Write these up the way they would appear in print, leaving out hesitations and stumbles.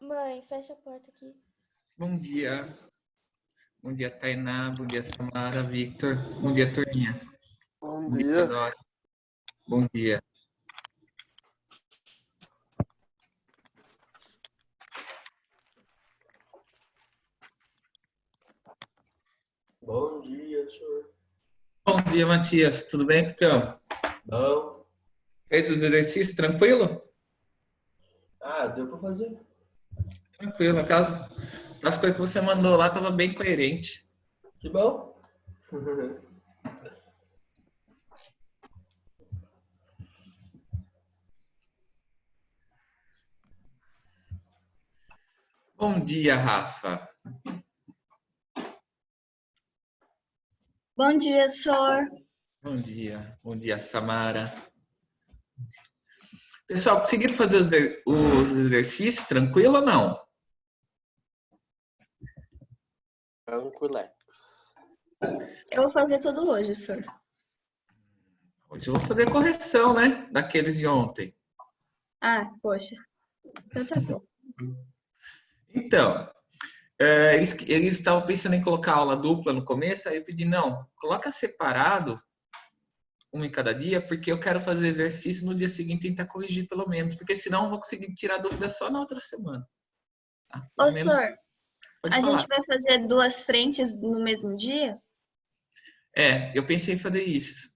Mãe, fecha a porta aqui. Bom dia. Bom dia, Tainá. Bom dia, Samara, Victor. Bom dia, turminha. Bom dia. Dora. Bom dia. Bom dia, senhor. Bom dia, Matias. Tudo bem, Cão? Bom. Fez os exercícios tranquilo? Deu pra fazer. Tranquilo. As coisas que você mandou lá estavam bem coerente. Que bom. Bom dia, Rafa. Bom dia, senhor. Bom dia. Bom dia, Samara. Pessoal, conseguiram fazer os exercícios tranquilo ou não? Tranquilex. Eu vou fazer tudo hoje, senhor. Hoje eu vou fazer correção, né? Daqueles de ontem. Ah, poxa. Então tá bom. Então, eles estavam pensando em colocar aula dupla no começo, aí eu pedi, não, coloca separado, um em cada dia, porque eu quero fazer exercício no dia seguinte e tentar corrigir pelo menos, porque senão eu vou conseguir tirar dúvida só na outra semana. Tá? Pelo Ô, menos, senhor, pode a falar. gente vai fazer 2 frentes no mesmo dia? Eu pensei em fazer isso.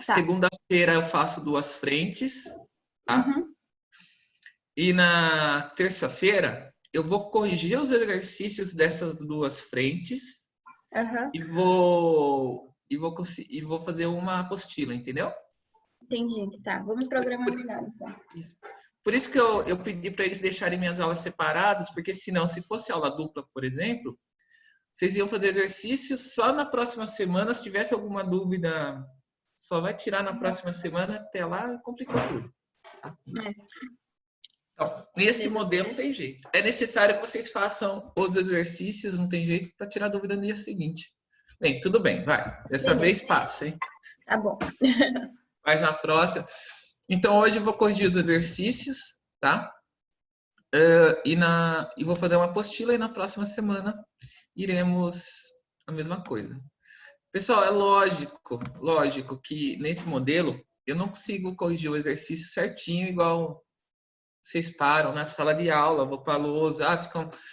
Tá. Segunda-feira eu faço 2 frentes, tá? Uhum. E na terça-feira eu vou corrigir os exercícios dessas 2 frentes Aham, e vou fazer uma apostila, entendeu? entendi. Tá, vamos programar melhor, então. Isso. Por isso que eu pedi para eles deixarem minhas aulas separadas, porque senão, se fosse aula dupla, por exemplo, vocês iam fazer exercício só na próxima semana. Se tivesse alguma dúvida, só vai tirar na próxima semana, até lá complicou tudo. É. Então, nesse modelo não tem jeito. É necessário que vocês façam os exercícios, não tem jeito, para tirar dúvida no dia seguinte. Bem, tudo bem, vai. Dessa vez passa, hein? Tá bom. Faz na próxima. Então, hoje eu vou corrigir os exercícios, tá? E vou fazer uma apostila e na próxima semana iremos a mesma coisa. Pessoal, é lógico que nesse modelo eu não consigo corrigir o exercício certinho igual vocês param na sala de aula, vou para a lousa,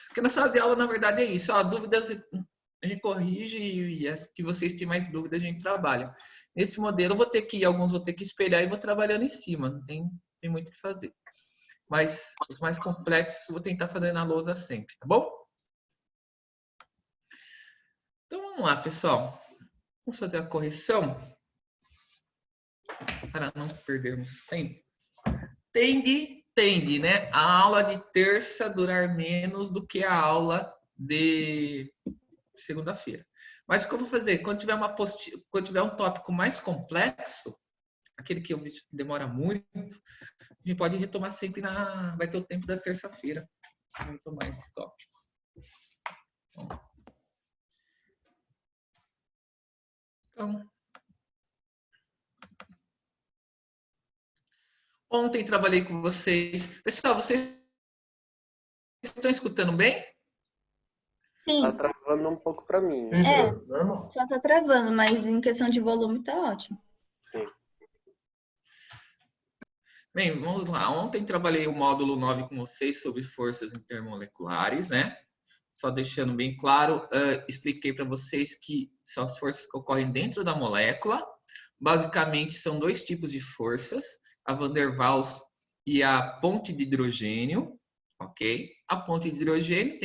porque na sala de aula na verdade é isso, dúvidas a gente corrige e as que vocês têm mais dúvidas a gente trabalha. Nesse modelo alguns vou ter que espelhar e vou trabalhando em cima, não tem muito o que fazer. Mas os mais complexos vou tentar fazer na lousa sempre, tá bom? Então vamos lá, pessoal. Vamos fazer a correção para não perdermos tempo. Tende, né? A aula de terça durar menos do que a aula de segunda-feira. Mas o que eu vou fazer? Quando tiver um tópico mais complexo, aquele que eu vejo que demora muito, a gente pode retomar sempre vai ter o tempo da terça-feira para retomar esse tópico. Então, ontem trabalhei com vocês. Pessoal, vocês estão escutando bem? Sim, Tá travando um pouco pra mim. Normal. só tá travando, mas em questão de volume tá ótimo. Sim. Bem, vamos lá. Ontem trabalhei o módulo 9 com vocês sobre forças intermoleculares, né? Só deixando bem claro, expliquei para vocês que são as forças que ocorrem dentro da molécula. Basicamente, são 2 tipos de forças, a Van der Waals e a ponte de hidrogênio, ok? A ponte de hidrogênio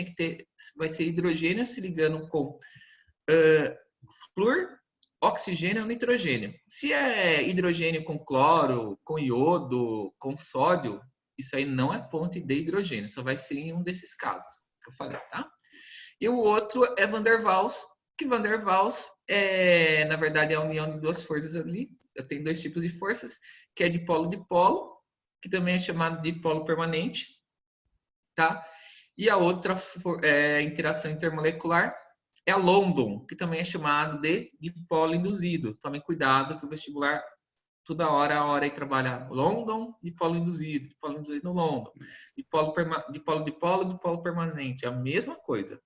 vai ser hidrogênio se ligando com flúor, oxigênio ou nitrogênio. Se é hidrogênio com cloro, com iodo, com sódio, isso aí não é ponte de hidrogênio, só vai ser em um desses casos que eu falei, tá? E o outro é Van der Waals, que Van der Waals na verdade, é a união de 2 forças ali. Eu tenho 2 tipos de forças, que é dipolo-dipolo, que também é chamado de dipolo permanente, tá? E a outra interação intermolecular é a London, que também é chamado de dipolo induzido. Tomem cuidado que o vestibular toda hora ir trabalhar London, dipolo induzido no London, dipolo permanente, é a mesma coisa.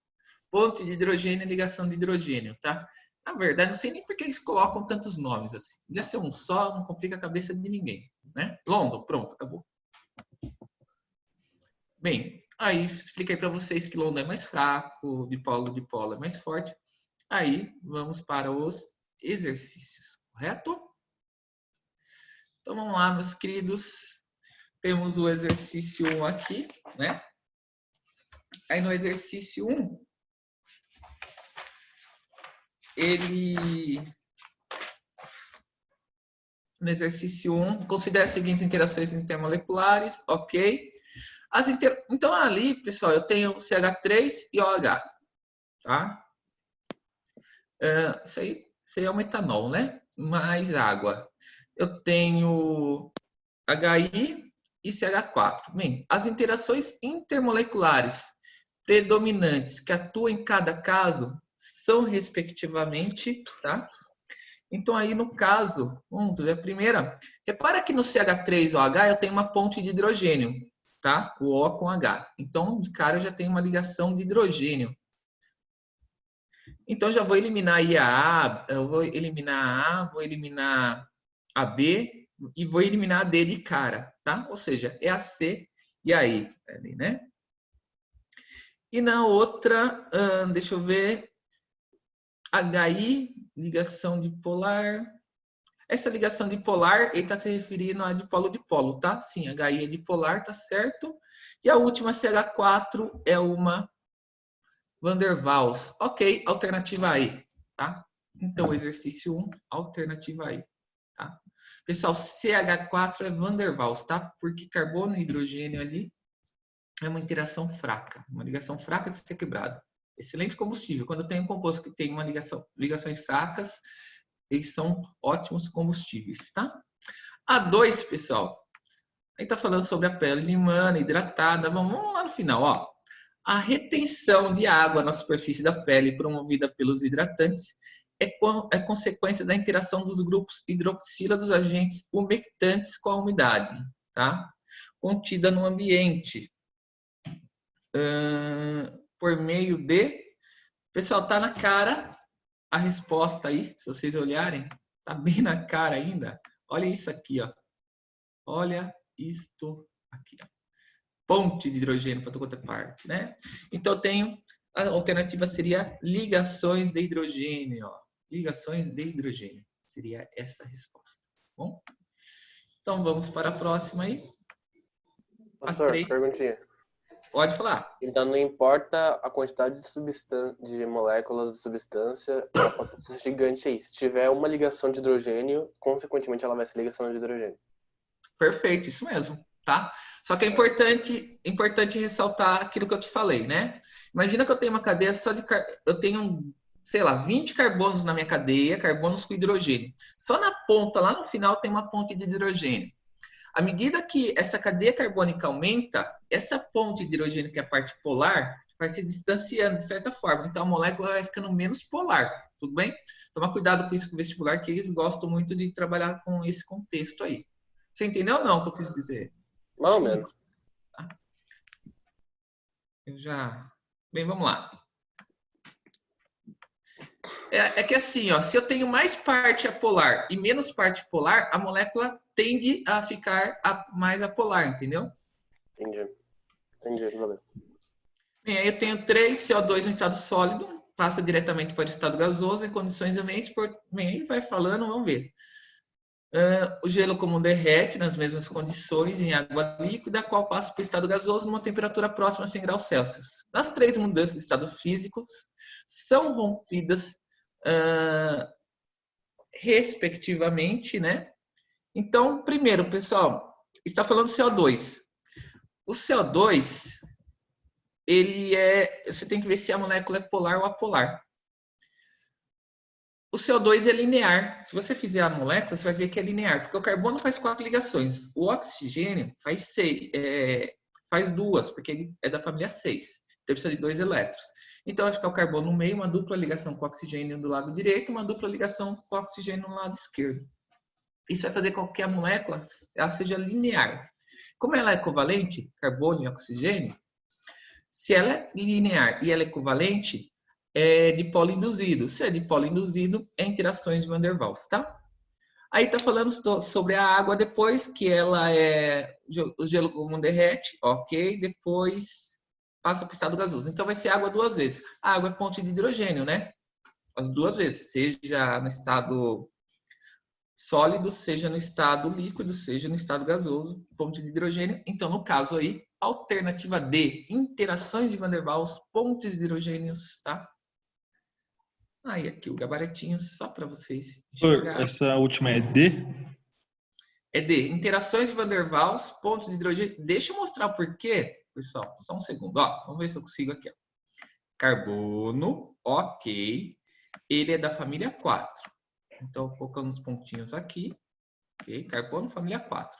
Ponte de hidrogênio e ligação de hidrogênio, tá? Na verdade, não sei nem por que eles colocam tantos nomes assim. Podia ser um só, não complica a cabeça de ninguém, né? London, pronto, acabou. Bem, aí expliquei para vocês que London é mais fraco, dipolo é mais forte. Aí, vamos para os exercícios, correto? Então, vamos lá, meus queridos. Temos o exercício 1 aqui, né? Aí, no exercício 1, no exercício 1, considere as seguintes interações intermoleculares, ok? Então, ali, pessoal, eu tenho CH3 e OH, tá? Isso aí é o metanol, né? Mais água. Eu tenho HI e CH4. Bem, as interações intermoleculares predominantes que atuam em cada caso são, respectivamente, tá? Então, aí, no caso, vamos ver a primeira. Repara que no CH3OH eu tenho uma ponte de hidrogênio, tá? O O com H. Então, de cara, eu já tenho uma ligação de hidrogênio. Então, já vou eliminar aí a A, eu vou eliminar a A, vou eliminar a B e vou eliminar a D de cara, tá? Ou seja, é a C e a I, né? E na outra, deixa eu ver, HI, ligação dipolar. Essa ligação dipolar, ele está se referindo a dipolo-dipolo, tá? Sim, HI é dipolar, tá certo. E a última, CH4, é uma Van der Waals. Ok, alternativa aí, tá? Então, exercício 1, alternativa aí, tá? Pessoal, CH4 é Van der Waals, tá? Porque carbono e hidrogênio ali é uma interação fraca, uma ligação fraca de ser quebrada. Excelente combustível. Quando eu tenho um composto que tem uma ligações fracas, eles são ótimos combustíveis, tá? A2, pessoal, aí tá falando sobre a pele limana, hidratada. Vamos lá no final, ó. A retenção de água na superfície da pele promovida pelos hidratantes é consequência da interação dos grupos hidroxila dos agentes umectantes com a umidade, tá? Contida no ambiente. Por meio de... Pessoal, tá na cara a resposta aí, se vocês olharem, tá bem na cara ainda. Olha isso aqui, ó. Olha isto aqui, ó. Ponte de hidrogênio para toda parte, né? Então, a alternativa seria ligações de hidrogênio, ó. Ligações de hidrogênio. Seria essa a resposta, tá bom? Então, vamos para a próxima aí. Professor, perguntinha. Pode falar. Então, não importa a quantidade de moléculas de substância, ela pode ser gigante aí. Se tiver uma ligação de hidrogênio, consequentemente, ela vai ser ligação de hidrogênio. Perfeito, isso mesmo, tá? Só que é importante ressaltar aquilo que eu te falei, né? Imagina que eu tenho uma cadeia só de... Eu tenho, sei lá, 20 carbonos na minha cadeia, carbonos com hidrogênio. Só na ponta, lá no final, tem uma ponte de hidrogênio. À medida que essa cadeia carbônica aumenta, essa ponte de hidrogênio, que é a parte polar, vai se distanciando de certa forma. Então, a molécula vai ficando menos polar, tudo bem? Toma cuidado com isso com o vestibular, que eles gostam muito de trabalhar com esse contexto aí. Você entendeu ou não o que eu quis dizer? Não, menos. Tá? Bem, vamos lá. É que assim, ó, se eu tenho mais parte apolar e menos parte polar, a molécula tende a ficar mais apolar, entendeu? Entendi, valeu. Bem, aí eu tenho 3 CO2 no estado sólido, passa diretamente para o estado gasoso em condições ambientes. Bem, aí vai falando, vamos ver. O gelo comum derrete nas mesmas condições em água líquida, a qual passa para o estado gasoso numa temperatura próxima a 100 graus Celsius. As 3 mudanças de estado físicos são rompidas respectivamente, né? Então, primeiro, pessoal, está falando CO2. O CO2, você tem que ver se a molécula é polar ou apolar. O CO2 é linear. Se você fizer a molécula, você vai ver que é linear, porque o carbono faz 4 ligações. O oxigênio faz 2, porque ele é da família 6. Então, precisa de 2 elétrons. Então, vai ficar o carbono no meio, uma dupla ligação com o oxigênio do lado direito, uma dupla ligação com o oxigênio no lado esquerdo. Isso vai fazer com que a molécula ela seja linear. Como ela é covalente, carbono e oxigênio, se ela é linear e ela é covalente, é dipolo induzido. Se é dipolo induzido, é interações de Van der Waals, tá? Aí tá falando sobre a água depois, que ela é... O gelo comum derrete, ok? Depois passa para o estado gasoso. Então vai ser água duas vezes. A água é ponte de hidrogênio, né? As duas vezes. Seja no estado sólido, seja no estado líquido, seja no estado gasoso, ponte de hidrogênio. Então, no caso aí, alternativa D, interações de Van der Waals, pontes de hidrogênios, tá? Aí aqui o gabaritinho só para vocês enxergarem. Essa última é D? É D, interações de Van der Waals, pontos de hidrogênio. Deixa eu mostrar o porquê, pessoal. Só um segundo. Ó, vamos ver se eu consigo aqui. Ó. Carbono, ok. Ele é da família 4. Então, colocamos pontinhos aqui. Ok, carbono, família 4.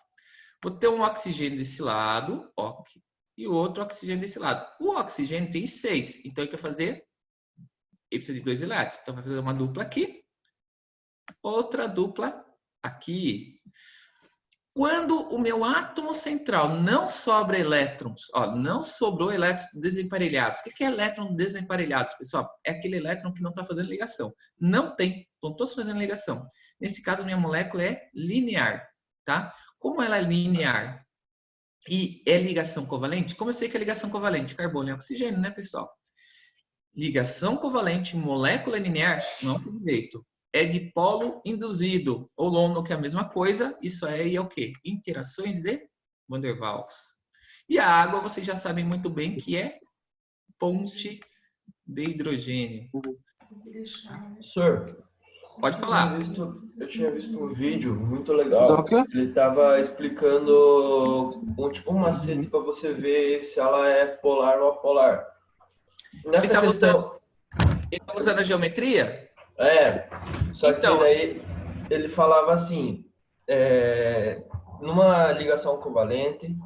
Vou ter um oxigênio desse lado, ok. E outro oxigênio desse lado. O oxigênio tem 6. Então, ele quer fazer... Ele precisa de 2 elétrons. Então, vai fazer uma dupla aqui. Outra dupla aqui. Quando o meu átomo central não sobra elétrons, ó, não sobrou elétrons desemparelhados. O que é elétron desemparelhados, pessoal? É aquele elétron que não está fazendo ligação. Não tem, estão todos fazendo ligação. Nesse caso, a minha molécula é linear, tá? Como ela é linear e é ligação covalente, como eu sei que é ligação covalente? Carbono e oxigênio, né, pessoal? Ligação covalente, molécula linear, não tem jeito. É dipolo induzido, ou LONO, que é a mesma coisa, isso aí é o quê? Interações de Van der Waals. E a água, vocês já sabem muito bem que é ponte de hidrogênio. Professor, Pode falar. eu tinha visto um vídeo muito legal. Ele estava explicando tipo um macete para você ver se ela é polar ou apolar. Nessa questão... Ele está usando a geometria? É, só que Então, daí ele falava assim, numa ligação covalente,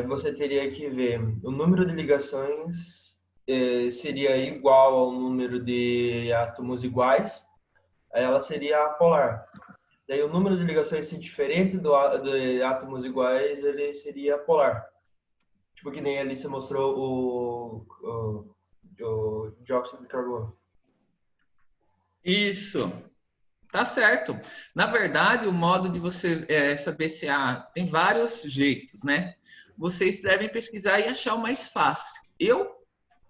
você teria que ver o número de ligações seria igual ao número de átomos iguais, aí ela seria apolar. Daí o número de ligações se diferente de átomos iguais, ele seria polar. Tipo que nem ali você mostrou o dióxido de carbono. isso. Tá certo. Na verdade, o modo de você saber se tem vários jeitos, né? Vocês devem pesquisar e achar o mais fácil. Eu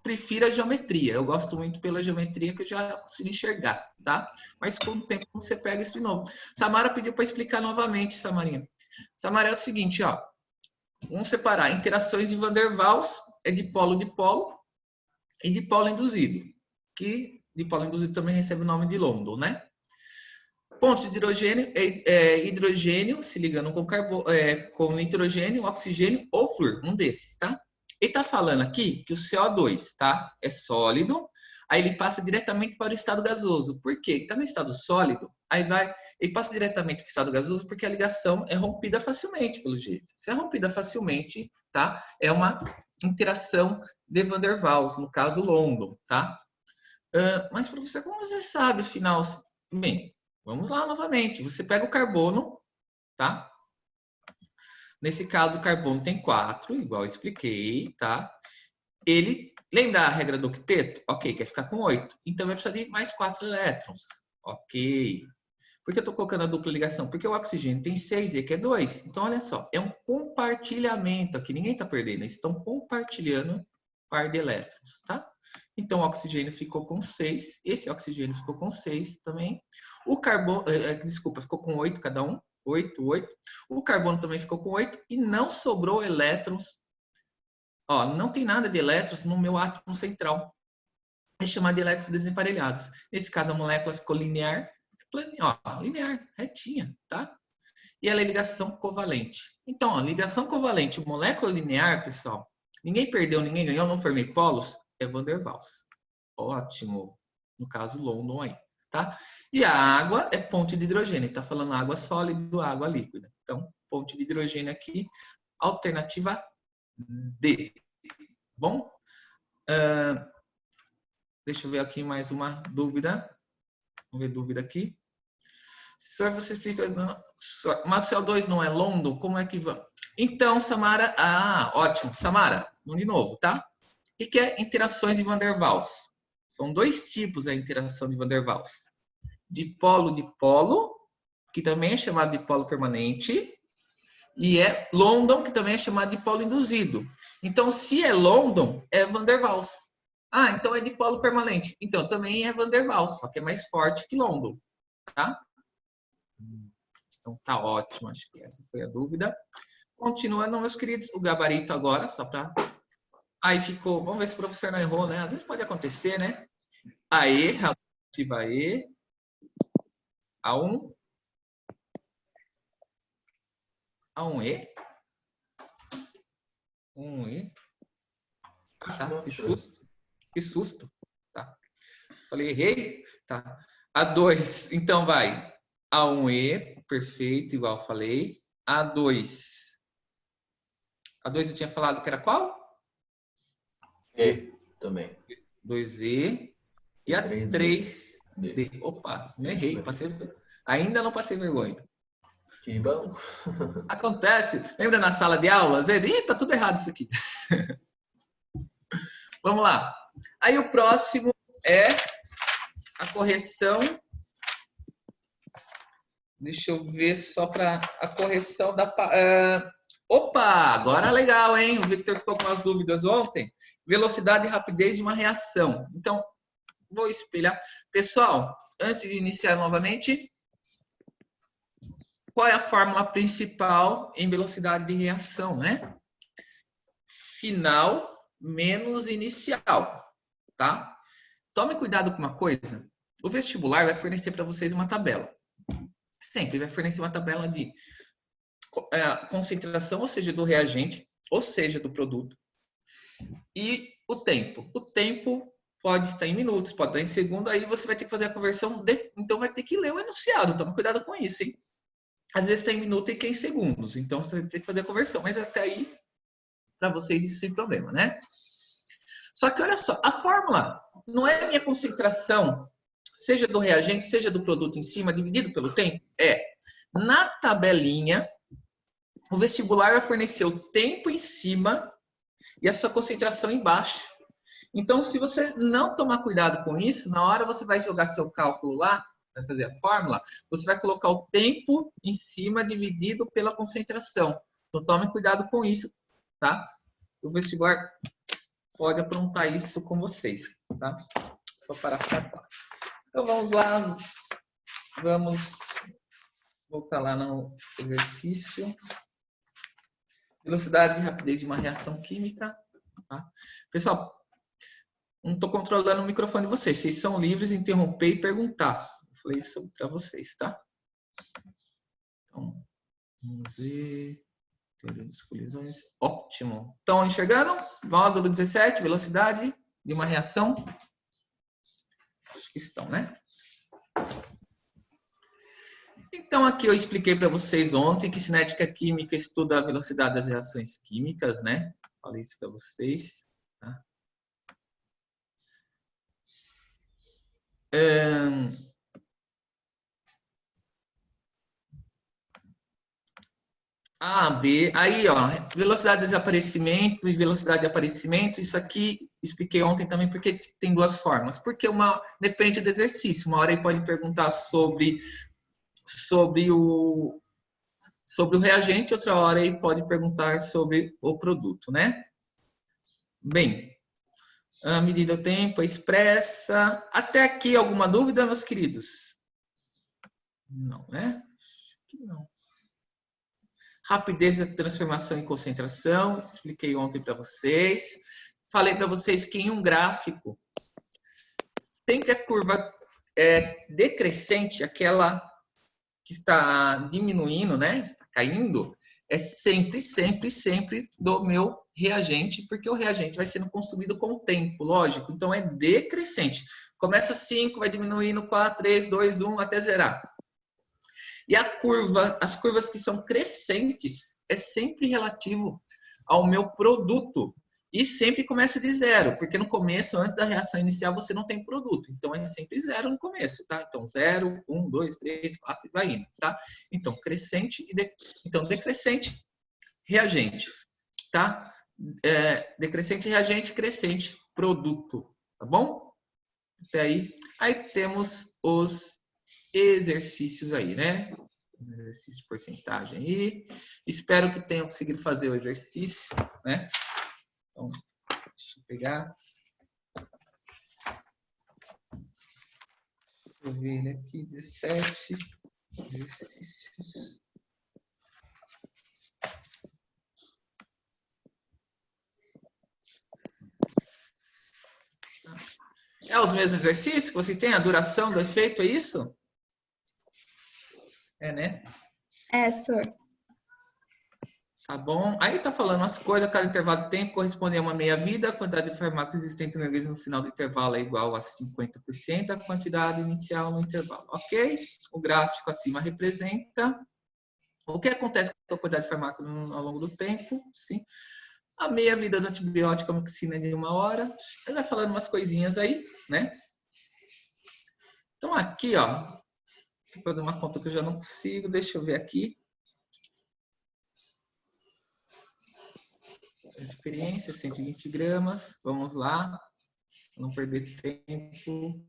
prefiro a geometria. Eu gosto muito pela geometria que eu já consigo enxergar, tá? Mas com o tempo você pega isso de novo. Samara pediu para explicar novamente, Samarinha. Samara, é o seguinte, ó. Vamos separar. Interações de Van der Waals é dipolo-dipolo e dipolo induzido. Que dipolo induzido também recebe o nome de London, né? Pontos de hidrogênio é hidrogênio se ligando com nitrogênio, oxigênio ou flúor, um desses, tá? Ele está falando aqui que o CO2, tá? É sólido, aí ele passa diretamente para o estado gasoso. Por quê? Está no estado sólido, ele passa diretamente para o estado gasoso porque a ligação é rompida facilmente, pelo jeito. Se é rompida facilmente, tá? É uma interação de Van der Waals, no caso London, tá? Mas, professor, como você sabe, afinal? Bem, vamos lá novamente. Você pega o carbono, tá? Nesse caso, o carbono tem 4, igual eu expliquei, tá? Ele, lembra a regra do octeto? Ok, quer ficar com 8. Então, vai precisar de mais 4 elétrons. Ok. Por que eu estou colocando a dupla ligação? Porque o oxigênio tem 6 e aqui é 2. Então, olha só, é um compartilhamento aqui. Ninguém está perdendo. Eles estão compartilhando par de elétrons, tá? Então, o oxigênio ficou com 6. Esse oxigênio ficou com 6 também. O carbono, desculpa, ficou com 8 cada um. 8, 8. O carbono também ficou com 8 e não sobrou elétrons. Ó, não tem nada de elétrons no meu átomo central. É chamado de elétrons desemparelhados. Nesse caso, a molécula ficou linear, linear, retinha, tá? E ela é ligação covalente. Então, ó, ligação covalente, molécula linear, pessoal, ninguém perdeu, ninguém ganhou, não formei polos, é Van der Waals. Ótimo. No caso, London aí. Tá? E a água é ponte de hidrogênio. Está falando água sólida, água líquida. Então, ponte de hidrogênio aqui, alternativa D. Bom? Deixa eu ver aqui mais uma dúvida. Vamos ver dúvida aqui. Só você explica. Mas CO2 não é London? Como é que vai? Então, Samara. Ah, ótimo. Samara, vamos de novo, tá? O que é interações de Van der Waals? São dois tipos a interação de Van der Waals. Dipolo-dipolo, que também é chamado de dipolo permanente, e é London, que também é chamado de dipolo induzido. Então, se é London, é Van der Waals. Ah, então é dipolo permanente. Então, também é Van der Waals, só que é mais forte que London, tá? Então, tá ótimo, acho que essa foi a dúvida. Continuando, meus queridos, o gabarito agora, só para... Aí ficou, vamos ver se o professor não errou, né? Às vezes pode acontecer, né? Aê, relativa aê. A1. A1E. 1E. Tá, que susto. Que susto. Tá. Falei, errei? Tá. A2, então vai. A1E, perfeito, igual falei. A2. A2 eu tinha falado que era qual? E também. 2E. E a 3D. Opa, não errei. Ainda não passei vergonha. Que bom. Acontece. Lembra na sala de aula? Às vezes, ih, tá tudo errado isso aqui. Vamos lá. Aí o próximo é a correção. Deixa eu ver só para a correção da... Opa, agora legal, hein? O Victor ficou com as dúvidas ontem. Velocidade e rapidez de uma reação. Então, vou espelhar. Pessoal, antes de iniciar novamente, qual é a fórmula principal em velocidade de reação, né? Final menos inicial, tá? Tome cuidado com uma coisa. O vestibular vai fornecer para vocês uma tabela. Sempre vai fornecer uma tabela de concentração, ou seja, do reagente, ou seja, do produto. E o tempo. O tempo pode estar em minutos, pode estar em segundo, aí você vai ter que fazer a conversão, então vai ter que ler o enunciado. Tome cuidado com isso, hein? Às vezes tem minuto e que é em segundos, então você vai ter que fazer a conversão, mas até aí, para vocês, isso sem problema, né? Só que olha só, a fórmula não é a minha concentração, seja do reagente, seja do produto em cima, dividido pelo tempo. Na tabelinha, o vestibular vai fornecer o tempo em cima e a sua concentração embaixo. Então, se você não tomar cuidado com isso, na hora você vai jogar seu cálculo lá, vai fazer a fórmula, você vai colocar o tempo em cima dividido pela concentração. Então, tome cuidado com isso, tá? O vestibular pode aprontar isso com vocês, tá? Só para ficar claro. Então, vamos lá. Vamos voltar lá no exercício. Velocidade e rapidez de uma reação química. Tá? Pessoal, não estou controlando o microfone de vocês. Vocês são livres de interromper e perguntar. Eu falei isso para vocês, tá? Então, vamos ver. Teoria das colisões. Ótimo. Estão enxergando? Módulo 17, velocidade de uma reação. Acho que estão, né? Então, aqui eu expliquei para vocês ontem que cinética química estuda a velocidade das reações químicas, né? Falei isso para vocês. Tá? A, B, aí ó, velocidade de desaparecimento e velocidade de aparecimento, isso aqui expliquei ontem também porque tem duas formas. Porque uma depende do exercício, uma hora ele pode perguntar sobre o reagente, outra hora ele pode perguntar sobre o produto, né? Bem, a medida do tempo, a expressa. Até aqui alguma dúvida, meus queridos? Não, né? Acho que não. Rapidez da transformação em concentração, expliquei ontem para vocês. Falei para vocês que em um gráfico, sempre a curva é decrescente, aquela que está diminuindo, né? Está caindo, é sempre, sempre, sempre do meu reagente, porque o reagente vai sendo consumido com o tempo, lógico. Então, é decrescente. Começa 5, vai diminuindo 4, 3, 2, 1, até zerar. E a curva, as curvas que são crescentes, é sempre relativo ao meu produto. E sempre começa de zero, porque no começo, antes da reação inicial, você não tem produto. Então, é sempre zero no começo, tá? Então, 0, 1, 2, 3, 4 e vai indo, tá? Então, crescente e então, decrescente, reagente, tá? Decrescente, reagente, crescente, produto, tá bom? Até aí. Aí temos os exercícios aí, né? Exercício de porcentagem aí. Espero que tenham conseguido fazer o exercício, né? Então, deixa eu pegar. Deixa eu ver ele aqui, 17 exercícios. É os mesmos exercícios que você tem? A duração do efeito, é isso? É, né? É, senhor. Tá bom. Aí tá falando as coisas, cada intervalo de tempo corresponde a uma meia-vida, a quantidade de fármaco existente no organismo no final do intervalo é igual a 50% da quantidade inicial no intervalo, ok? O gráfico acima representa o que acontece com a quantidade de fármaco ao longo do tempo, sim. A meia-vida do antibiótico, a amoxicilina de 1 hora. Ele vai falando umas coisinhas aí, né? Então aqui, ó, vou fazer uma conta que eu já não consigo, deixa eu ver aqui. Experiência, 120 gramas. Vamos lá. Não perder tempo.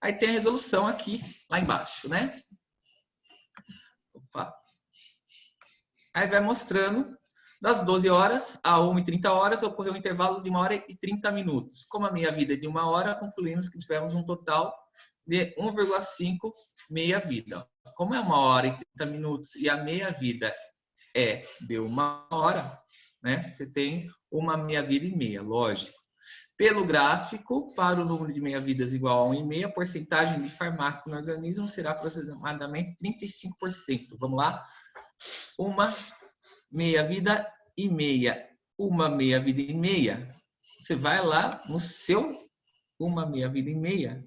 Aí tem a resolução aqui, lá embaixo, né? Opa. Aí vai mostrando, das 12 horas a 1h30 horas, ocorreu um intervalo de 1 hora e 30 minutos. Como a meia-vida é de 1 hora, concluímos que tivemos um total de 1,5 meia-vida. Como é 1 hora e 30 minutos e a meia-vida é de 1 hora, né? Você tem uma meia-vida e meia, lógico. Pelo gráfico, para o número de meia-vidas igual a 1,5, a porcentagem de fármaco no organismo será aproximadamente 35%. Vamos lá? Uma meia-vida e meia. Uma meia-vida e meia. Você vai lá no seu uma meia-vida e meia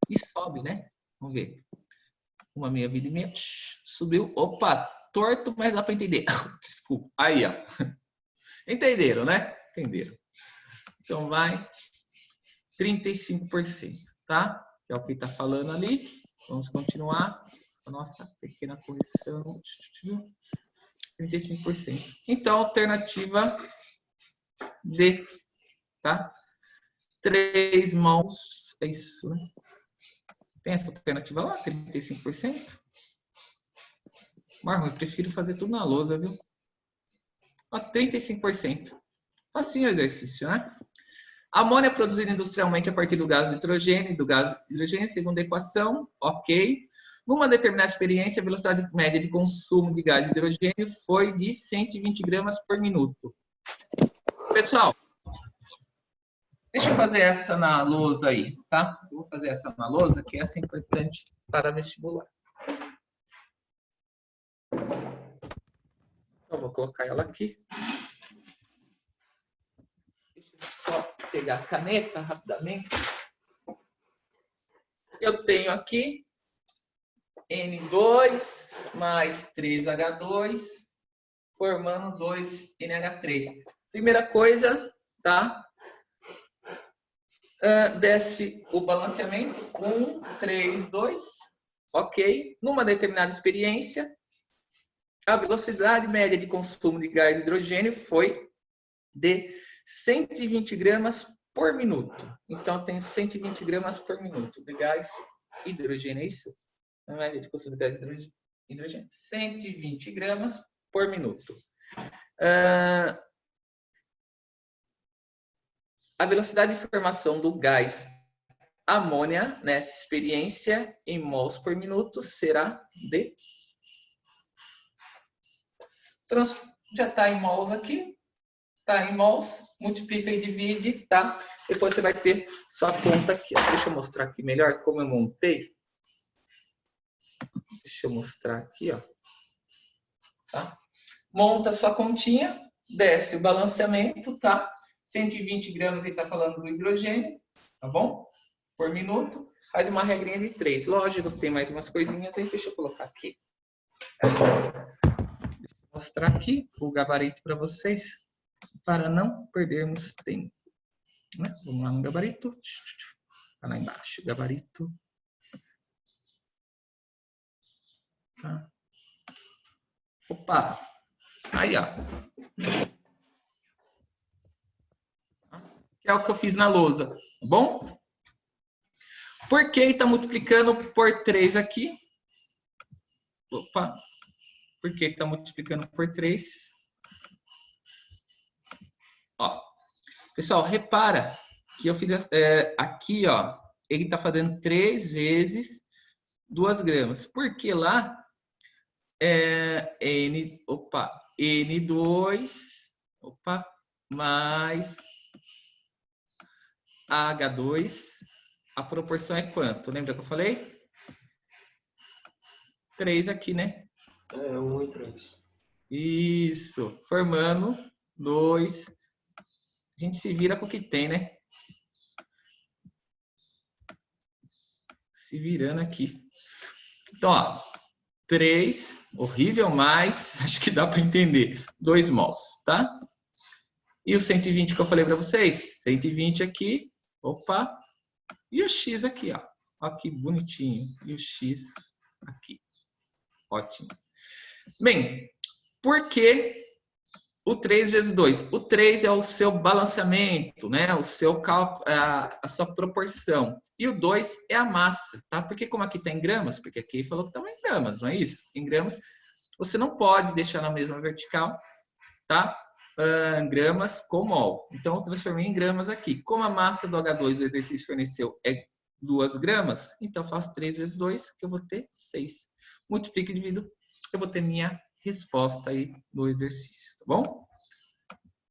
e sobe, né? Vamos ver. Uma meia-vida e meia. Subiu. Opa, torto, mas dá para entender. Desculpa. Aí, ó. Entenderam, né? Entenderam. Então, vai 35%, tá? Que é o que está falando ali. Vamos continuar a nossa pequena correção. 35%. Então, alternativa D, tá? 3 mãos, é isso, né? Tem essa alternativa lá, 35%? Marrom, eu prefiro fazer tudo na lousa, viu? Ó, 35%. Facinho o exercício, né? A amônia é produzida industrialmente a partir do gás de nitrogênio e do gás de hidrogênio, segundo a equação, ok. Numa determinada experiência, a velocidade média de consumo de gás de hidrogênio foi de 120 gramas por minuto. Pessoal, deixa eu fazer essa na lousa aí, tá? Eu vou fazer essa na lousa, que essa é importante para vestibular. Então, vou colocar ela aqui. Deixa eu só pegar a caneta rapidamente. Eu tenho aqui N2 mais 3H2, formando 2NH3. Primeira coisa, tá? Desce o balanceamento, 1, 3, 2, ok? Numa determinada experiência, a velocidade média de consumo de gás de hidrogênio foi de 120 gramas por minuto. Então, tem 120 gramas por minuto de gás de hidrogênio, é isso? A média de consumo de gás de hidrogênio. 120 gramas por minuto. A velocidade de formação do gás amônia nessa experiência em mols por minuto será de... Já está em mols aqui. Está em mols. Multiplica e divide, tá? Depois você vai ter sua conta aqui. Ó. Deixa eu mostrar aqui melhor como eu montei. Deixa eu mostrar aqui, ó. Tá? Monta sua continha, desce o balanceamento, tá? 120 gramas, ele está falando do hidrogênio, tá bom? Por minuto. Faz uma regrinha de 3. Lógico que tem mais umas coisinhas aí, deixa eu colocar aqui. Deixa eu mostrar aqui o gabarito para vocês. para não perdermos tempo. Né? Vamos lá no gabarito. Tá lá embaixo, gabarito. Tá. Opa! Aí, ó. Que é o que eu fiz na lousa, tá bom? Por que está multiplicando por 3 aqui? Opa! Por que está multiplicando por 3? Ó, pessoal, repara que eu fiz aqui, ó, ele está fazendo 3 vezes 2 gramas. Porque lá é N2, mais H2, a proporção é quanto? Lembra que eu falei? 3 aqui, né? 1 e 3. Isso, formando 2. A gente se vira com o que tem, né? Se virando aqui. Então, ó, 3, horrível, mas acho que dá para entender. 2 mols, tá? E o 120 que eu falei para vocês? 120 aqui, opa, e o X aqui, ó. Ó que bonitinho. E o X aqui. Ótimo. Bem, por que o 3 vezes 2? O 3 é o seu balanceamento, né? O seu cálculo, a sua proporção. E o 2 é a massa, tá? Porque como aqui está em gramas, porque aqui falou que estava em gramas, não é isso? Em gramas, você não pode deixar na mesma vertical, tá? Gramas com mol. Então, eu transformei em gramas aqui. Como a massa do H2 do exercício forneceu é 2 gramas, então eu faço 3 vezes 2, que eu vou ter 6. Multiplico e divido, eu vou ter minha resposta aí do exercício, tá bom?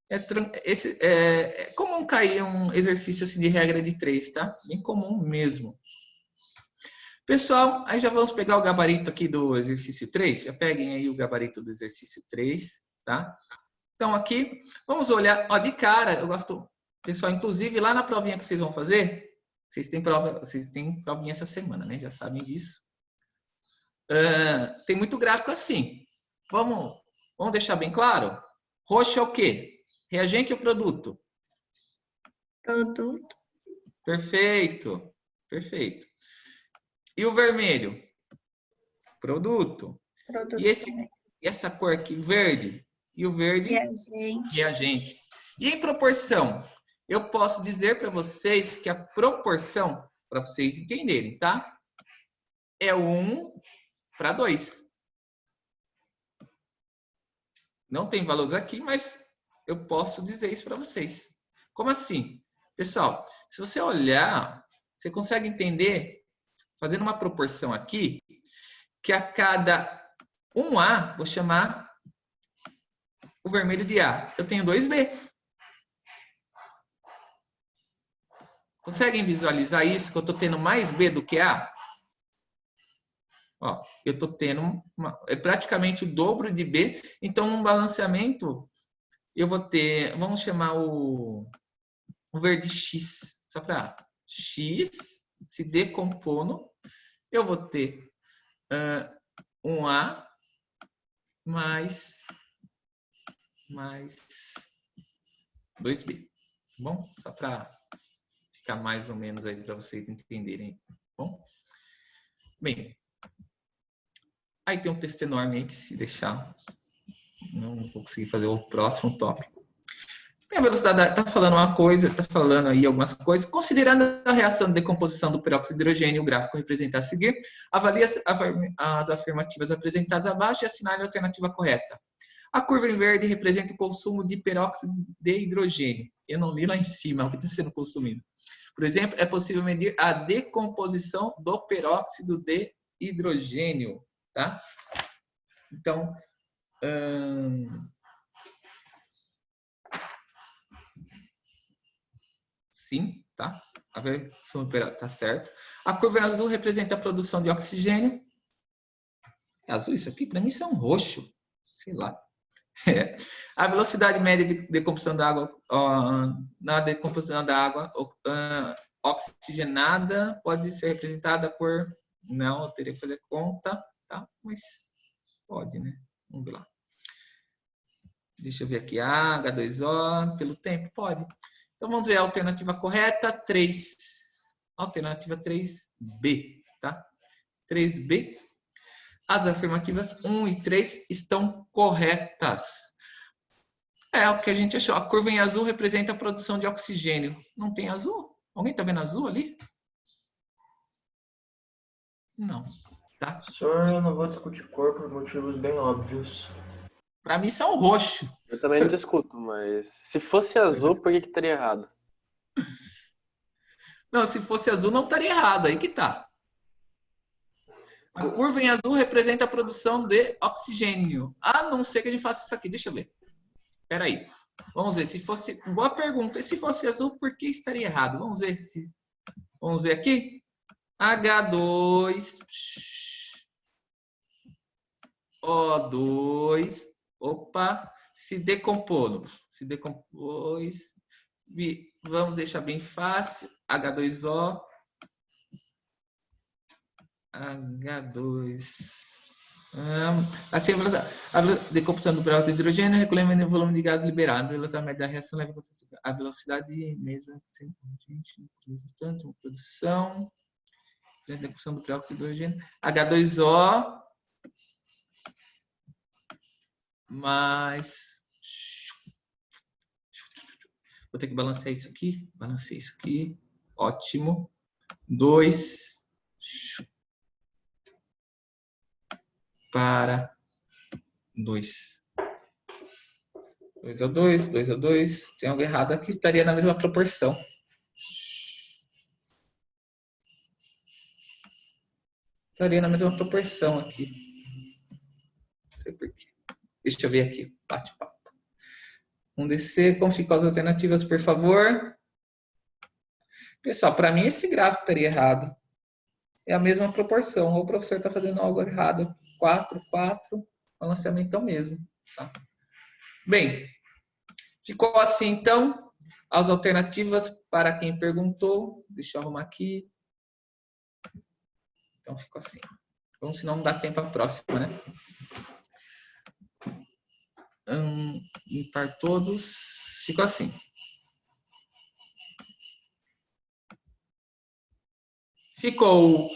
É comum cair um exercício assim de regra de 3, tá? Bem comum mesmo. Pessoal, aí já vamos pegar o gabarito aqui do exercício 3. Já peguem aí o gabarito do exercício 3, tá? Então aqui, vamos olhar, ó, de cara, eu gosto, pessoal, inclusive lá na provinha que vocês vão fazer, vocês têm provinha essa semana, né? Já sabem disso. Tem muito gráfico assim. Vamos deixar bem claro? Roxo é o quê? Reagente ou produto? Produto. Perfeito. Perfeito. E o vermelho? Produto. Produto. E essa cor aqui, verde? E o verde? Reagente. Reagente. E em proporção? Eu posso dizer para vocês que a proporção, para vocês entenderem, tá? É 1:2. Não tem valores aqui, mas eu posso dizer isso para vocês. Como assim? Pessoal, se você olhar, você consegue entender, fazendo uma proporção aqui, que a cada 1A, vou chamar o vermelho de A. Eu tenho 2B. Conseguem visualizar isso? Que eu estou tendo mais B do que A? Ó, eu estou tendo praticamente o dobro de B. Então, um balanceamento, eu vou ter, vamos chamar o verde X, só para X se decompondo, eu vou ter 1A mais 2B. Tá bom? Só para ficar mais ou menos aí para vocês entenderem. Tá bom? Bem, aí tem um texto enorme aí que se deixar, não vou conseguir fazer o próximo tópico. Tem a velocidade, está falando uma coisa, está falando aí algumas coisas. Considerando a reação de decomposição do peróxido de hidrogênio, o gráfico representa a seguir, avalie as afirmativas apresentadas abaixo e assinale a alternativa correta. A curva em verde representa o consumo de peróxido de hidrogênio. Eu não li lá em cima o que está sendo consumido. Por exemplo, é possível medir a decomposição do peróxido de hidrogênio, tá? Então, sim, tá? A versão tá certo. A curva azul representa a produção de oxigênio. É azul isso aqui? Para mim isso é um roxo. Sei lá. A velocidade média de decomposição da água, na decomposição da água oxigenada pode ser representada por... Não, eu teria que fazer conta, tá? Mas pode, né? Vamos ver lá. Deixa eu ver aqui. A, H2O, pelo tempo? Pode. Então, vamos ver a alternativa correta, 3. Alternativa 3B, tá? 3B. As afirmativas 1 e 3 estão corretas. É o que a gente achou. A curva em azul representa a produção de oxigênio. Não tem azul? Alguém está vendo azul ali? Não. Tá? Senhor, eu não vou discutir cor por motivos bem óbvios. Para mim, são roxo. Eu também não discuto, mas se fosse azul, por que estaria errado? Não, se fosse azul, não estaria errado. Aí que tá. A curva em azul representa a produção de oxigênio. A não ser que a gente faça isso aqui. Deixa eu ver. Espera aí. Vamos ver. Se fosse... Boa pergunta. E se fosse azul, por que estaria errado? Vamos ver. Vamos ver aqui. H2... O2... Opa! Se decompôs. Se decompôs. Vamos deixar bem fácil. H2O. H2. Assim, a decomposição do peróxido de hidrogênio, recolhimento do volume de gás liberado, a velocidade média da reação leva a velocidade mesma, uma produção, decomposição do peróxido de hidrogênio, H2O, mais. Vou ter que balancear isso aqui. Balancei isso aqui. Ótimo. 2 para 2. 2 a 2. Tem algo errado aqui. Estaria na mesma proporção. Estaria na mesma proporção aqui. Não sei porquê. Deixa eu ver aqui. Bate-papo. Vamos descer. Como ficam as alternativas, por favor? Pessoal, para mim esse gráfico estaria errado. É a mesma proporção. Ou o professor está fazendo algo errado. 4, 4. Balanceamento é o mesmo. Tá? Bem, ficou assim então. As alternativas para quem perguntou. Deixa eu arrumar aqui. Então ficou assim. Vamos, senão não dá tempo a próxima, né? Impar todos. Ficou assim. Ficou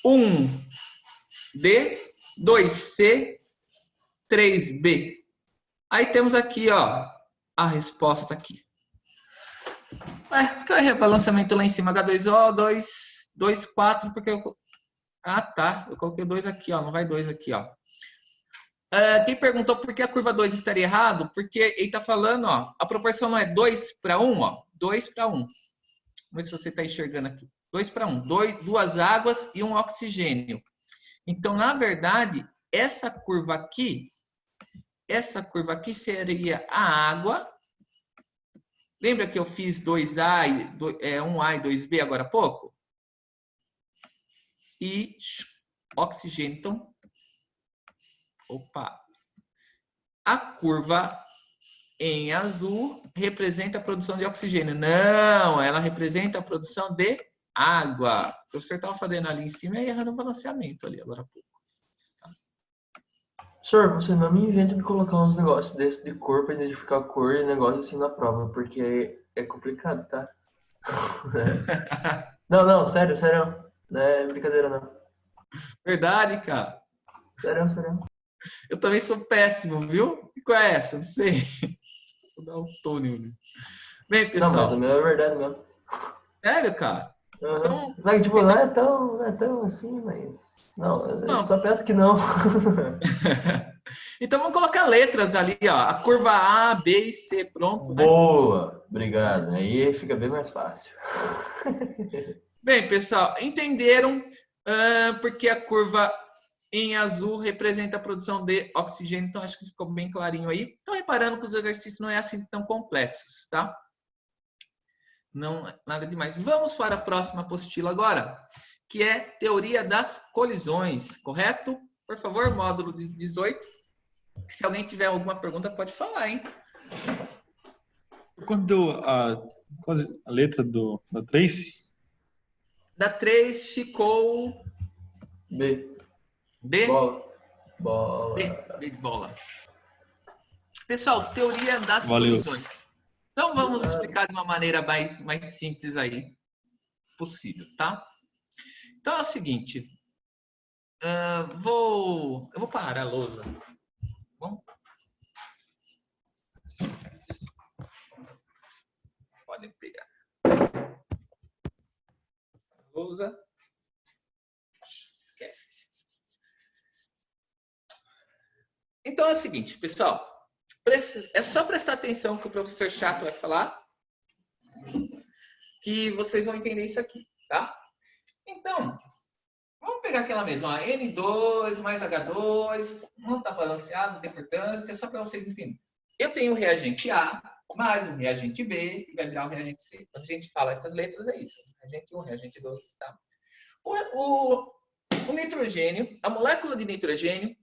1D, 2C, 3B. Aí temos aqui, ó, a resposta aqui. Fica o balanceamento lá em cima, H2O, 2, 4, porque eu... Ah, tá. Eu coloquei 2 aqui, ó. Não vai 2 aqui, ó. Quem perguntou por que a curva 2 estaria errado? Porque ele está falando, ó, a proporção não é 2 para 1, ó. 2 para 1. Vamos ver se você está enxergando aqui. 2 para 1. 2 águas e 1 oxigênio. Então, na verdade, essa curva aqui seria a água. Lembra que eu fiz 2A, 1A e 2B agora há pouco? E oxigênio. Então, opa. A curva em azul representa a produção de oxigênio. Não, ela representa a produção de água. O professor estava fazendo ali em cima e errando o balanceamento ali agora há pouco. Tá? Senhor, você não me inventa de colocar uns negócios desse de cor para identificar a cor e negócio assim na prova, porque é complicado, tá? Não, sério. Não é brincadeira, não. Verdade, cara. Sério. Eu também sou péssimo, viu? E qual é essa? Não sei. Sou daltônico. Bem, pessoal. Não, mas o meu é verdade mesmo. Sério, cara? Uhum. Então, Sabe, tipo, não é tão assim, mas... Não, eu só peço que não. Então vamos colocar letras ali, ó. A curva A, B e C, pronto, né? Boa! Obrigado. Aí fica bem mais fácil. Bem, pessoal, entenderam porque a curva em azul representa a produção de oxigênio, então acho que ficou bem clarinho aí. Estão reparando que os exercícios não é assim tão complexos, tá? Não, nada demais. Vamos para a próxima apostila agora, que é teoria das colisões, correto? Por favor, módulo 18. Se alguém tiver alguma pergunta, pode falar, hein? Quando a letra da 3? Da 3 ficou B. B. Bola. B de bola. Pessoal, teoria das Valeu. colisões. Então vamos explicar de uma maneira mais simples aí possível, tá? Então é o seguinte, eu vou parar a lousa. Bom? Podem pegar. Lousa. Esquece. Então é o seguinte, pessoal. É só prestar atenção que o professor chato vai falar, que vocês vão entender isso aqui, tá? Então, vamos pegar aquela mesma, ó, N2 mais H2, não está balanceado, não tem importância, só para vocês entenderem. Eu tenho o reagente A mais o reagente B, que vai virar o reagente C. Quando a gente fala essas letras, é isso. Reagente 1, reagente 2, tá? O nitrogênio, a molécula de nitrogênio,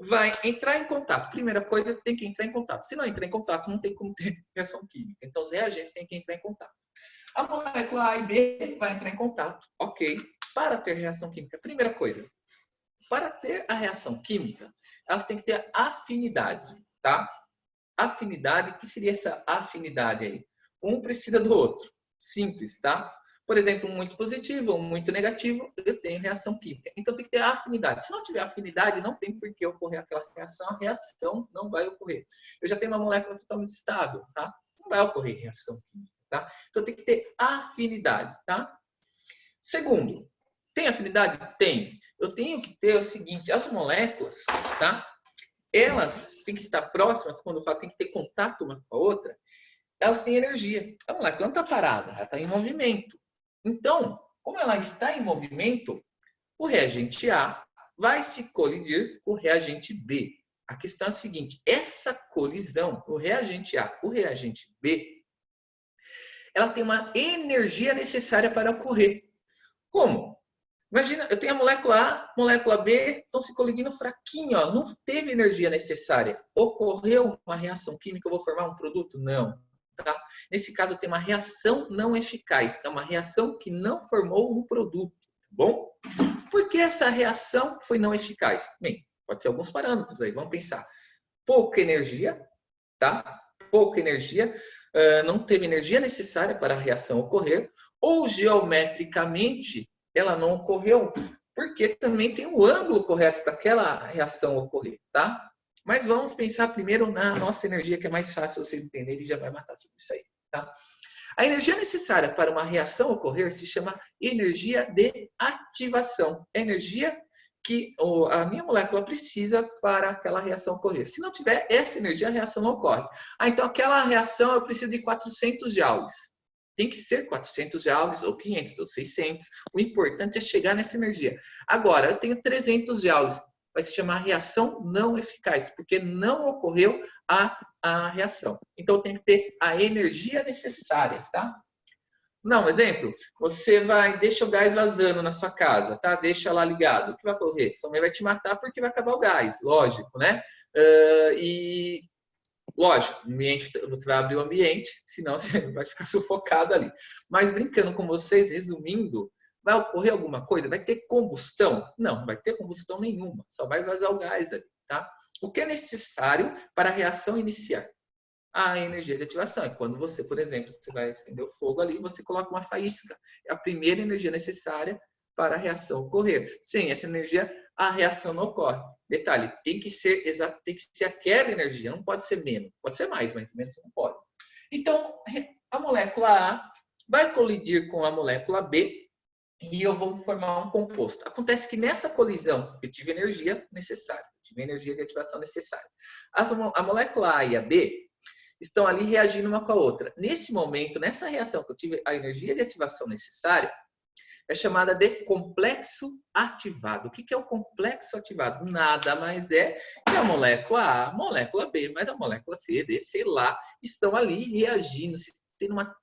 vai entrar em contato. Primeira coisa, tem que entrar em contato. Se não entrar em contato, não tem como ter reação química. Então, os reagentes têm que entrar em contato. A molécula A e B vai entrar em contato. Ok. Para ter reação química, primeira coisa, para ter a reação química, elas têm que ter afinidade, tá? Afinidade, o que seria essa afinidade aí? Um precisa do outro. Simples, tá? Por exemplo, um muito positivo ou um muito negativo, eu tenho reação química. Então tem que ter afinidade. Se não tiver afinidade, não tem por que ocorrer aquela reação, a reação não vai ocorrer. Eu já tenho uma molécula totalmente estável, tá? Não vai ocorrer reação química, tá? Então tem que ter afinidade, tá? Segundo, tem afinidade? Tem. Eu tenho que ter o seguinte, as moléculas, tá? Elas têm que estar próximas, quando eu falo tem que ter contato uma com a outra, elas têm energia. A molécula não está parada, ela está em movimento. Então, como ela está em movimento, o reagente A vai se colidir com o reagente B. A questão é a seguinte, essa colisão, o reagente A com o reagente B, ela tem uma energia necessária para ocorrer. Como? Imagina, eu tenho a molécula A, molécula B, estão se colidindo fraquinho, ó, não teve energia necessária. Ocorreu uma reação química, eu vou formar um produto? Não. Tá? Nesse caso, eu tenho uma reação não eficaz. É uma reação que não formou um produto. Tá bom? Por que essa reação foi não eficaz? Bem, pode ser alguns parâmetros aí. Vamos pensar. Pouca energia, tá? Pouca energia. Não teve energia necessária para a reação ocorrer. Ou geometricamente, ela não ocorreu. Porque também tem o ângulo correto para aquela reação ocorrer, tá? Mas vamos pensar primeiro na nossa energia, que é mais fácil vocês entenderem e já vai matar tudo isso aí, tá? A energia necessária para uma reação ocorrer se chama energia de ativação. É a energia que a minha molécula precisa para aquela reação ocorrer. Se não tiver essa energia, a reação não ocorre. Então, aquela reação eu preciso de 400 joules. Tem que ser 400 joules, ou 500, ou 600. O importante é chegar nessa energia. Agora, eu tenho 300 joules. Vai se chamar reação não eficaz, porque não ocorreu a reação. Então, tem que ter a energia necessária, tá? Não, exemplo, você deixa o gás vazando na sua casa, tá? Deixa lá ligado. O que vai ocorrer? Sua mãe vai te matar porque vai acabar o gás, lógico, né? Lógico, você vai abrir o ambiente, senão você vai ficar sufocado ali. Mas brincando com vocês, resumindo, vai ocorrer alguma coisa? Vai ter combustão? Não, não vai ter combustão nenhuma. Só vai vazar o gás ali, tá? O que é necessário para a reação iniciar? A energia de ativação. É quando você, por exemplo, você vai acender o fogo ali, você coloca uma faísca. É a primeira energia necessária para a reação ocorrer. Sem essa energia, a reação não ocorre. Detalhe, tem que ser aquela energia, não pode ser menos. Pode ser mais, mas menos não pode. Então, a molécula A vai colidir com a molécula B, e eu vou formar um composto. Acontece que nessa colisão eu tive energia necessária, tive energia de ativação necessária. A molécula A e a B estão ali reagindo uma com a outra. Nesse momento, nessa reação que eu tive a energia de ativação necessária, é chamada de complexo ativado. O que é o complexo ativado? Nada mais é que a molécula A, a molécula B, mas a molécula C, D, sei lá, estão ali reagindo, tendo uma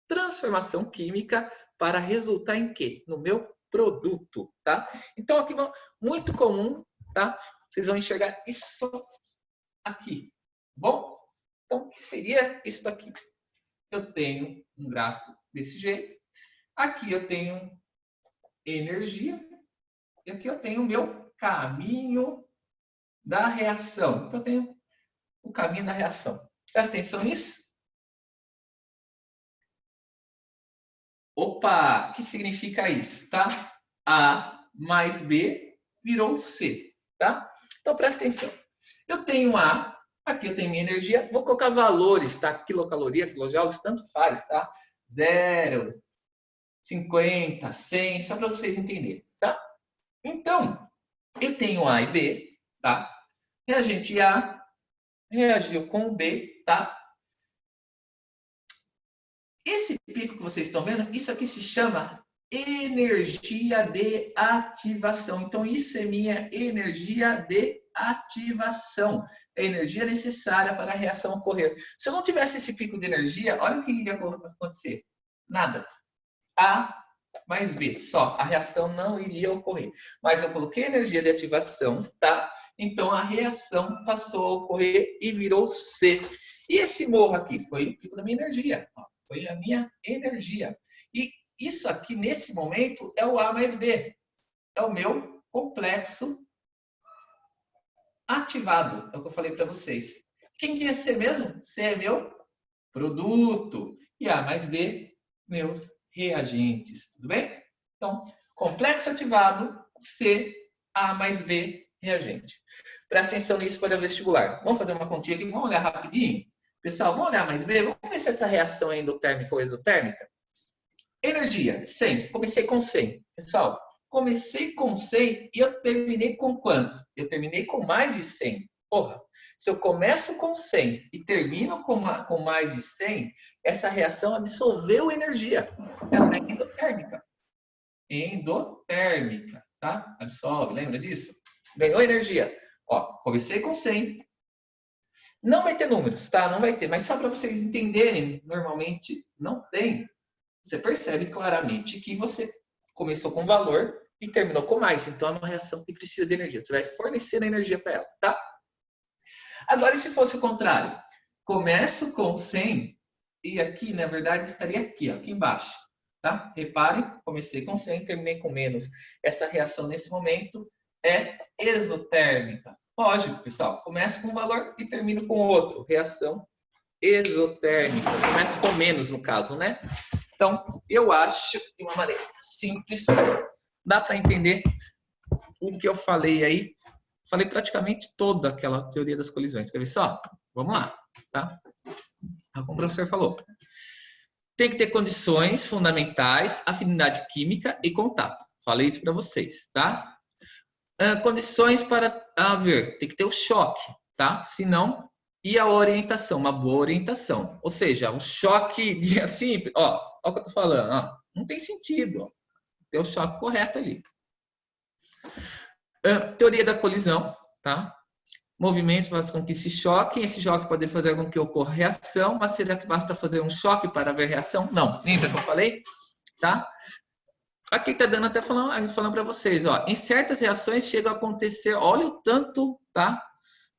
transformação química para resultar em quê? No meu produto, tá? Então, aqui, muito comum, tá? Vocês vão enxergar isso aqui, bom? Então, o que seria isso aqui? Eu tenho um gráfico desse jeito. Aqui eu tenho energia. E aqui eu tenho o meu caminho da reação. Então, eu tenho o caminho da reação. Presta atenção nisso. Opa, o que significa isso, tá? A mais B virou C, tá? Então, presta atenção. Eu tenho A, aqui eu tenho minha energia, vou colocar valores, tá? Quilocaloria, quilojoules, tanto faz, tá? 0, 50, 100, só para vocês entenderem, tá? Então, eu tenho A e B, tá? Reagente A reagiu com o B, tá? Esse pico que vocês estão vendo, isso aqui se chama energia de ativação. Então, isso é minha energia de ativação. É a energia necessária para a reação ocorrer. Se eu não tivesse esse pico de energia, olha o que iria acontecer. Nada. A mais B, só. A reação não iria ocorrer. Mas eu coloquei energia de ativação, tá? Então, a reação passou a ocorrer e virou C. E esse morro aqui foi o pico da minha energia. Ó. Foi a minha energia. E isso aqui, nesse momento, é o A mais B. É o meu complexo ativado. É o que eu falei para vocês. Quem que é C mesmo? C é meu produto. E A mais B, meus reagentes. Tudo bem? Então, complexo ativado, C, A mais B, reagente. Presta atenção nisso para o vestibular. Vamos fazer uma continha aqui. Vamos olhar rapidinho? Pessoal, vamos olhar mais B? Vamos ver se essa reação é endotérmica ou exotérmica. Energia, 100. Comecei com 100. Pessoal, comecei com 100 e eu terminei com quanto? Eu terminei com mais de 100. Porra, se eu começo com 100 e termino com mais de 100, essa reação absorveu energia. Ela é endotérmica. Endotérmica, tá? Absorve, lembra disso? Ganhou energia. Ó, comecei com 100. Não vai ter números, tá? Não vai ter, mas só para vocês entenderem, normalmente não tem. Você percebe claramente que você começou com valor e terminou com mais. Então, é uma reação que precisa de energia. Você vai fornecer energia para ela, tá? Agora, e se fosse o contrário? Começo com 100 e aqui, na verdade, estaria aqui, ó, aqui embaixo, tá? Reparem, comecei com 100, terminei com menos. Essa reação, nesse momento, é exotérmica. Lógico, pessoal. Começo com um valor e termino com outro. Reação exotérmica. Começo com menos, no caso, né? Então, eu acho, de uma maneira simples, dá para entender o que eu falei aí. Falei praticamente toda aquela teoria das colisões. Quer ver só? Vamos lá, tá? Como o professor falou. Tem que ter condições fundamentais, afinidade química e contato. Falei isso para vocês, tá? Condições para haver, tem que ter o choque, tá? Senão, e a orientação, uma boa orientação. Ou seja, um choque de assim, ó o que eu tô falando, ó, não tem sentido, ó. Tem o choque correto ali. Teoria da colisão, tá? Movimentos fazem com que se choquem, esse choque pode fazer com que ocorra reação, mas será que basta fazer um choque para haver reação? Não. Lembra que eu falei? Tá? Aqui está dando até falando para vocês, ó, em certas reações chega a acontecer, olha o tanto, tá?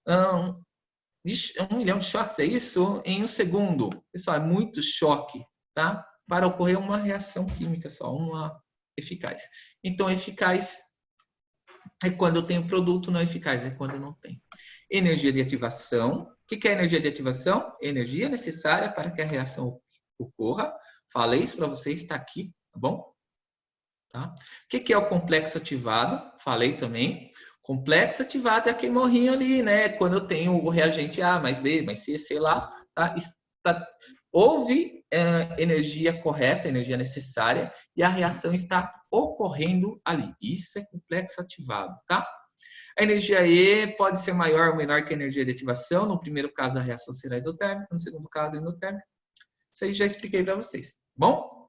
1 milhão de choques, é isso? Em um segundo. Pessoal, é muito choque, tá? Para ocorrer uma reação química só, uma eficaz. Então, eficaz é quando eu tenho produto, não eficaz é quando eu não tenho. Energia de ativação. O que é energia de ativação? Energia necessária para que a reação ocorra. Falei isso para vocês, está aqui, tá bom? Tá? O que é o complexo ativado? Falei também. Complexo ativado é aquele morrinho ali, né? Quando eu tenho o reagente A mais B mais C, sei lá. Tá? Houve energia correta, energia necessária, e a reação está ocorrendo ali. Isso é complexo ativado, tá? A energia E pode ser maior ou menor que a energia de ativação. No primeiro caso, a reação será exotérmica. No segundo caso, endotérmica. Isso aí já expliquei para vocês. Bom?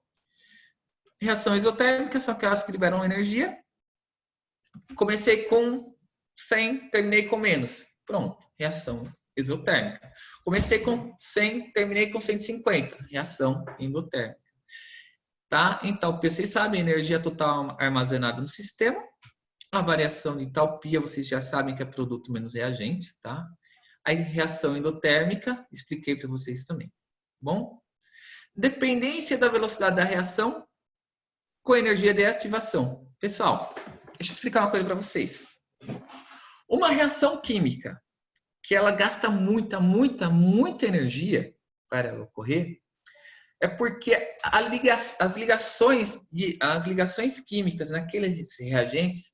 Reação exotérmica são aquelas que liberam energia. Comecei com 100, terminei com menos. Pronto, reação exotérmica. Comecei com 100, terminei com 150. Reação endotérmica. Tá? Então, vocês sabem, energia total armazenada no sistema. A variação de entalpia, vocês já sabem que é produto menos reagente. Tá? A reação endotérmica, expliquei para vocês também. Bom? Dependência da velocidade da reação com energia de ativação. Pessoal, deixa eu explicar uma coisa para vocês. Uma reação química, que ela gasta muita energia para ela ocorrer, é porque as ligações químicas naqueles reagentes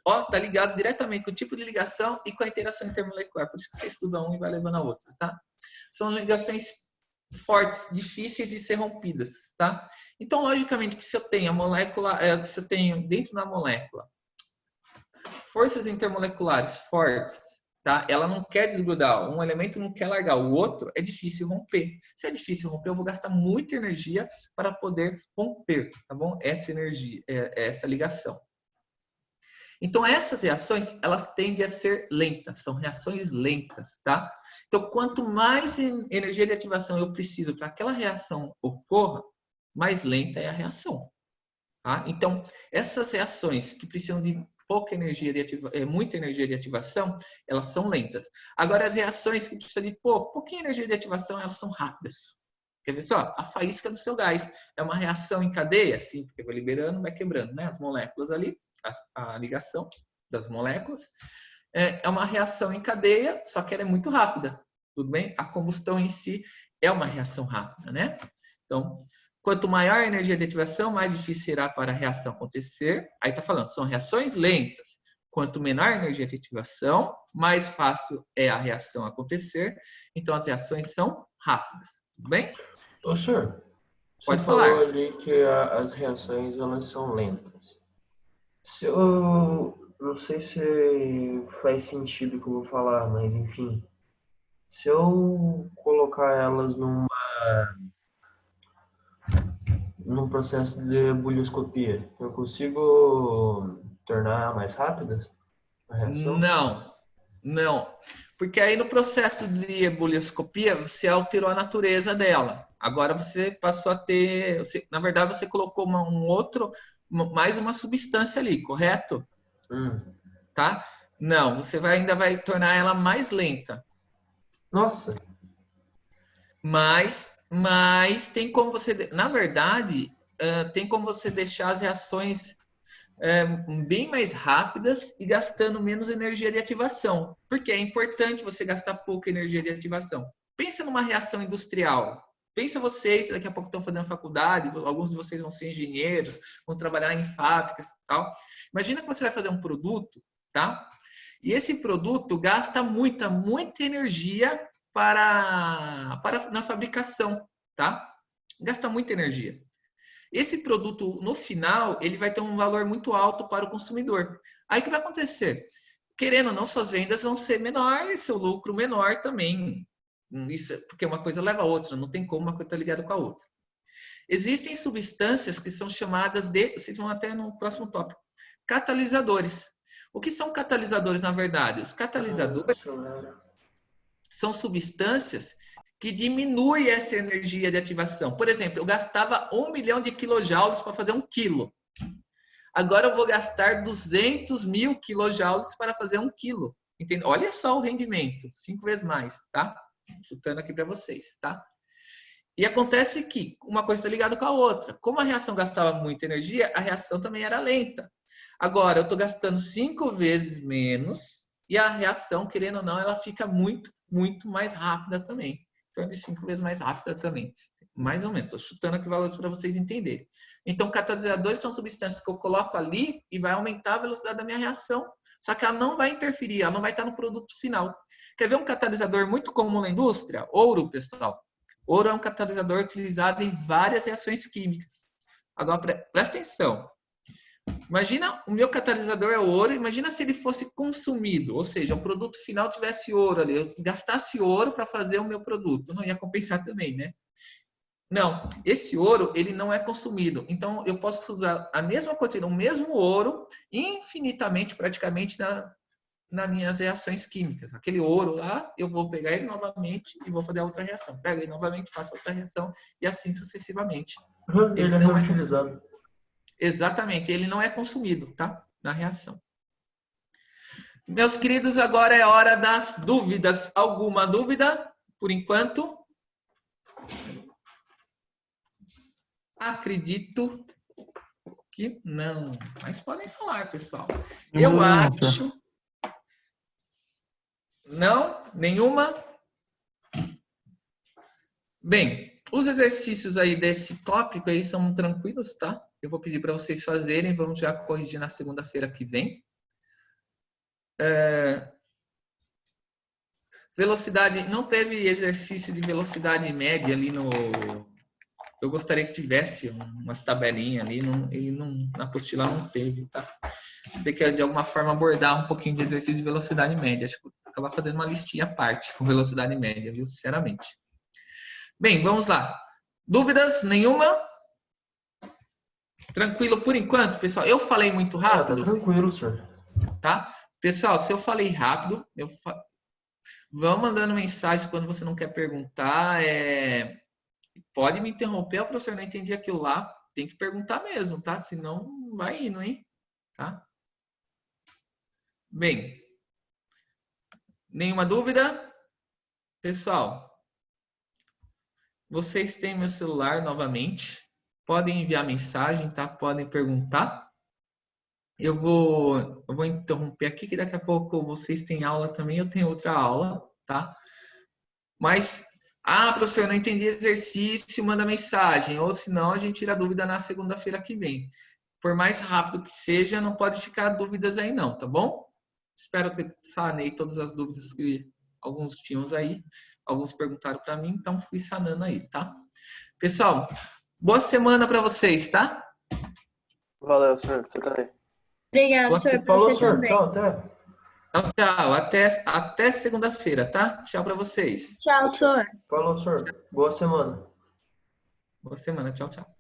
está ligado diretamente com o tipo de ligação e com a interação intermolecular. Por isso que você estuda um e vai levando a outra, tá? São ligações fortes, difíceis de ser rompidas, tá? Então, logicamente, que se eu tenho a molécula, se eu tenho dentro da molécula forças intermoleculares fortes, tá? Ela não quer desgrudar, um elemento não quer largar, o outro é difícil romper. Se é difícil romper, eu vou gastar muita energia para poder romper, tá bom? Essa energia, essa ligação. Então, essas reações, elas tendem a ser lentas, são reações lentas, tá? Então, quanto mais energia de ativação eu preciso para que aquela reação ocorra, mais lenta é a reação, tá? Então, essas reações que precisam de pouca energia de muita energia de ativação, elas são lentas. Agora, as reações que precisam de pouquinha energia de ativação, elas são rápidas. Quer ver só? A faísca do seu gás é uma reação em cadeia, sim, porque vai liberando, vai quebrando, né? As moléculas ali, a ligação das moléculas. É uma reação em cadeia, só que ela é muito rápida, tudo bem? A combustão em si é uma reação rápida, né? Então, quanto maior a energia de ativação, mais difícil será para a reação acontecer. Aí está falando, são reações lentas. Quanto menor a energia de ativação, mais fácil é a reação acontecer. Então, as reações são rápidas, tudo bem? Ô, senhor, Pode você falar. falou ali que as reações elas são lentas. Se eu não sei se faz sentido o que eu vou falar, mas enfim. Se eu colocar elas num processo de bulioscopia, eu consigo tornar mais rápida a reação? Não. Porque aí no processo de ebulioscopia, você alterou a natureza dela. Agora você passou a ter... na verdade, você colocou mais uma substância ali, correto? Tá? Não, você ainda vai tornar ela mais lenta. Nossa! Mas tem como você... Na verdade, tem como você deixar as reações bem mais rápidas e gastando menos energia de ativação. Porque é importante você gastar pouca energia de ativação. Pensa numa reação industrial. Pensa vocês, daqui a pouco estão fazendo faculdade, alguns de vocês vão ser engenheiros, vão trabalhar em fábricas e tal. Imagina que você vai fazer um produto, tá? E esse produto gasta muita energia na fabricação, tá? Gasta muita energia. Esse produto, no final, ele vai ter um valor muito alto para o consumidor. Aí o que vai acontecer? Querendo ou não, suas vendas vão ser menores, seu lucro menor também. Isso, porque uma coisa leva a outra, não tem como uma coisa estar ligada com a outra. Existem substâncias que são chamadas de, vocês vão até no próximo tópico, catalisadores. O que são catalisadores, na verdade? Os catalisadores são substâncias que diminuem essa energia de ativação. Por exemplo, eu gastava 1 milhão de quilojoules para fazer 1 quilo. Agora eu vou gastar 200 mil quilojoules para fazer 1 quilo. Entende? Olha só o rendimento, 5 vezes mais, tá? Chutando aqui para vocês, tá? E acontece que uma coisa está ligada com a outra. Como a reação gastava muita energia, a reação também era lenta. Agora, eu estou gastando 5 vezes menos e a reação, querendo ou não, ela fica muito mais rápida também. Então, de 5 vezes mais rápida também. Mais ou menos. Estou chutando aqui valores para vocês entenderem. Então, catalisadores são substâncias que eu coloco ali e vai aumentar a velocidade da minha reação. Só que ela não vai interferir, ela não vai estar no produto final. Quer ver um catalisador muito comum na indústria? Ouro, pessoal. Ouro é um catalisador utilizado em várias reações químicas. Agora, presta atenção. Imagina, o meu catalisador é ouro, imagina se ele fosse consumido, ou seja, o produto final tivesse ouro ali, eu gastasse ouro para fazer o meu produto, não ia compensar também, né? Não, esse ouro, ele não é consumido, então eu posso usar a mesma quantidade, o mesmo ouro, infinitamente, praticamente, nas minhas reações químicas. Aquele ouro lá, eu vou pegar ele novamente e vou fazer a outra reação. Pego ele novamente, faço outra reação e assim sucessivamente. Ele não é utilizado. Exatamente, ele não é consumido, tá? Na reação. Meus queridos, agora é hora das dúvidas. Alguma dúvida, por enquanto? Acredito que não. Mas podem falar, pessoal. Eu acho... Não? Nenhuma? Bem, os exercícios aí desse tópico aí são tranquilos, tá? Eu vou pedir para vocês fazerem, vamos já corrigir na segunda-feira que vem. Velocidade, não teve exercício de velocidade média ali no... Eu gostaria que tivesse umas tabelinhas ali, na apostila não teve, tá? Tem que, de alguma forma, abordar um pouquinho de exercício de velocidade média. Acho que vou acabar fazendo uma listinha à parte com velocidade média, viu? Sinceramente. Bem, vamos lá. Dúvidas? Nenhuma? Tranquilo por enquanto, pessoal? Eu falei muito rápido? Tá tranquilo, senhor. Tá? Pessoal, se eu falei rápido, vão mandando mensagem quando você não quer perguntar. Pode me interromper, o professor não entendi aquilo lá. Tem que perguntar mesmo, tá? Senão vai indo, hein? Tá? Bem, nenhuma dúvida? Pessoal, vocês têm meu celular novamente. Podem enviar mensagem, tá? Podem perguntar. Eu vou interromper aqui, que daqui a pouco vocês têm aula também. Eu tenho outra aula, tá? Mas, professor, eu não entendi exercício, manda mensagem. Ou senão a gente tira a dúvida na segunda-feira que vem. Por mais rápido que seja, não pode ficar dúvidas aí não, tá bom? Espero que sanei todas as dúvidas que alguns tinham aí. Alguns perguntaram para mim, então fui sanando aí, tá? Pessoal, boa semana para vocês, tá? Valeu, senhor. Você também. Obrigada, Você senhor, para Falou, você senhor. também. Tchau, até. Tchau, tchau. Até segunda-feira, tá? Tchau para vocês. Tchau, senhor. Falou, senhor. Boa semana. Boa semana. Tchau, tchau.